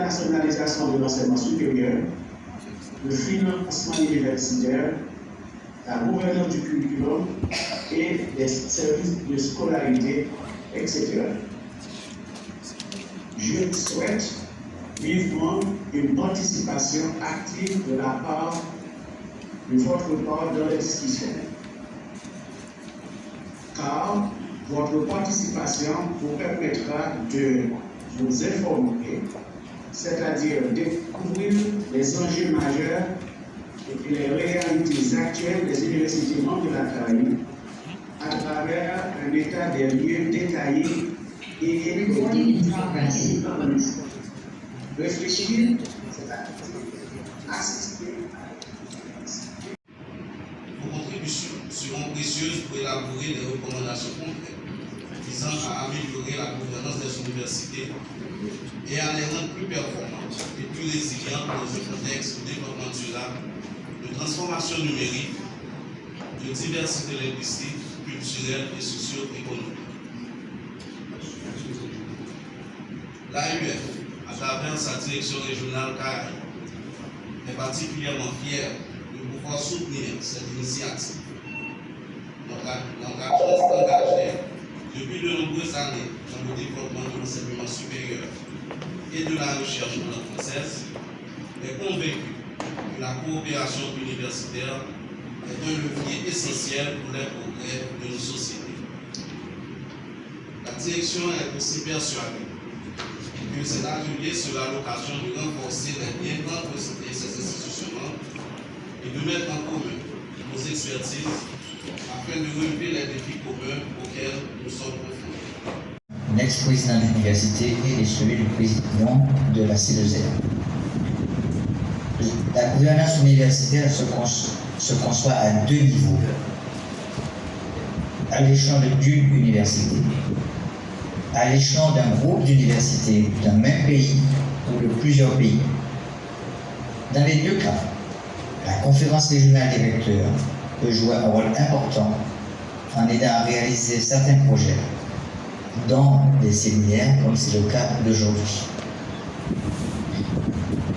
l'internationalisation de l'enseignement supérieur, le financement universitaire, la gouvernance du curriculum et des services de scolarité, etc. Je souhaite vivement une participation active de votre part dans les discussions. Car votre participation vous permettra de vous informer, c'est-à-dire découvrir les enjeux majeurs et les réalités actuelles des universités membres de la Caraïbe à travers un état des lieux détaillé et réfléchir, c'est-à-dire assister. Vos contributions seront précieuses pour élaborer des recommandations concrètes visant à améliorer la gouvernance des universités et à les rendre plus performantes et plus résilientes dans un contexte de développement durable, de transformation numérique, de diversité linguistique, culturelle et socio-économique. L'AUF, à travers sa direction régionale Caraïbes, est particulièrement fière de pouvoir soutenir cette initiative. L'engagement engagé depuis de nombreuses années dans le développement de l'enseignement supérieur et de la recherche en langue française est convaincu que la coopération universitaire est un levier essentiel pour les progrès de nos sociétés. La direction est aussi persuadée que cet atelier sera l'occasion de renforcer les liens entre ces institutions et de mettre en commun nos expertises afin de relever les défis communs auxquels nous sommes confrontés. L'ex-président de l'université et celui du président de la C2R. La gouvernance universitaire se conçoit à deux niveaux. À l'échelon d'une université, à l'échelon d'un groupe d'universités d'un même pays ou de plusieurs pays. Dans les deux cas, la conférence régionale des recteurs peut jouer un rôle important en aidant à réaliser certains projets dans des séminaires, comme c'est le cas d'aujourd'hui.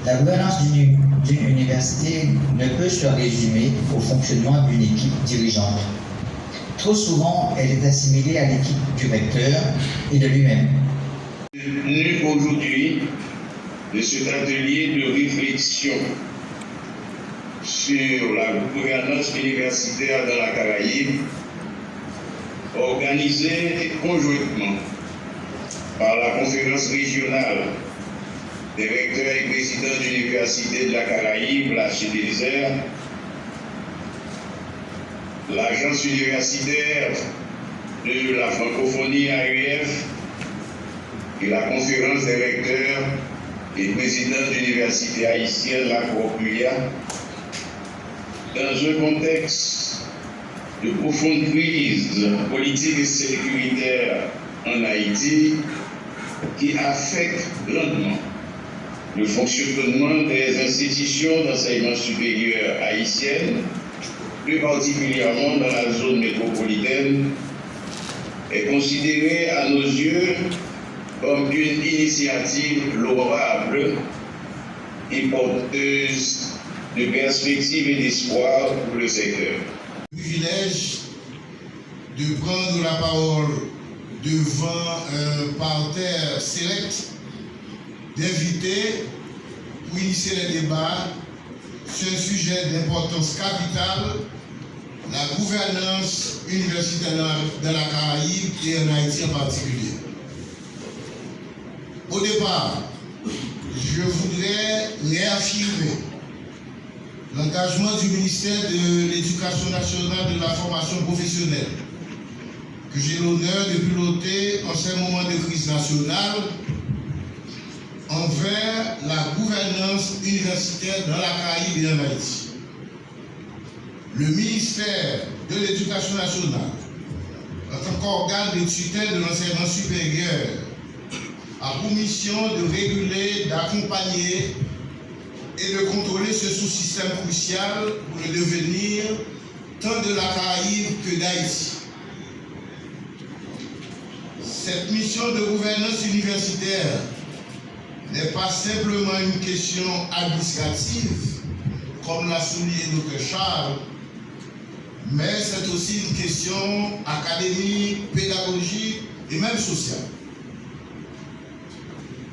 La gouvernance d'une université ne peut se résumer au fonctionnement d'une équipe dirigeante. Trop souvent, elle est assimilée à l'équipe du recteur et de lui-même. Venu aujourd'hui de cet atelier de réflexion sur la gouvernance universitaire dans la Caraïbe, organisé conjointement par la conférence régionale des recteurs et présidents d'universités de la Caraïbe, la CDZR, l'agence universitaire de la francophonie AUF et la conférence des recteurs et présidents d'universités haïtiennes, la COPUIA, dans un contexte de profonde crise politique et sécuritaire en Haïti qui affecte grandement le fonctionnement des institutions d'enseignement supérieur haïtiennes, plus particulièrement dans la zone métropolitaine, est considérée à nos yeux comme une initiative louable et porteuse de perspectives et d'espoir pour le secteur. Privilège de prendre la parole devant un parterre select d'invités pour initier les débats sur un sujet d'importance capitale, la gouvernance universitaire dans la Caraïbe et en Haïti en particulier. Au départ, je voudrais réaffirmer l'engagement du ministère de l'Éducation nationale et de la formation professionnelle, que j'ai l'honneur de piloter en ces moments de crise nationale, envers la gouvernance universitaire dans la Caraïbe et en Haïti. Le ministère de l'Éducation nationale, en tant qu'organe de tutelle de l'enseignement supérieur, a pour mission de réguler, d'accompagner et de contrôler ce sous-système crucial pour le devenir tant de la Caraïbe que d'Haïti. Cette mission de gouvernance universitaire n'est pas simplement une question administrative, comme l'a souligné Dr. Charles, mais c'est aussi une question académique, pédagogique et même sociale.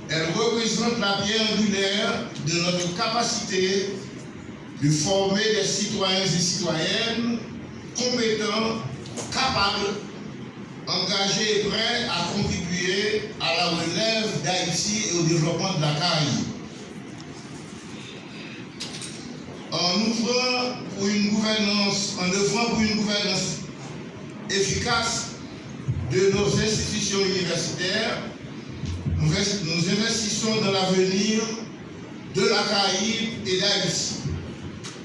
Elle représente la pierre angulaire de notre capacité de former des citoyens et citoyennes compétents, capables, engagés et prêts à contribuer à la relève d'Haïti et au développement de la Caraïbe. En œuvrant pour une gouvernance efficace de nos institutions universitaires, nous investissons dans l'avenir de la Caraïbe et d'Haïti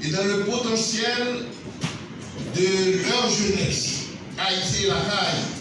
et dans le potentiel de leur jeunesse, Haïti et la Caraïbe.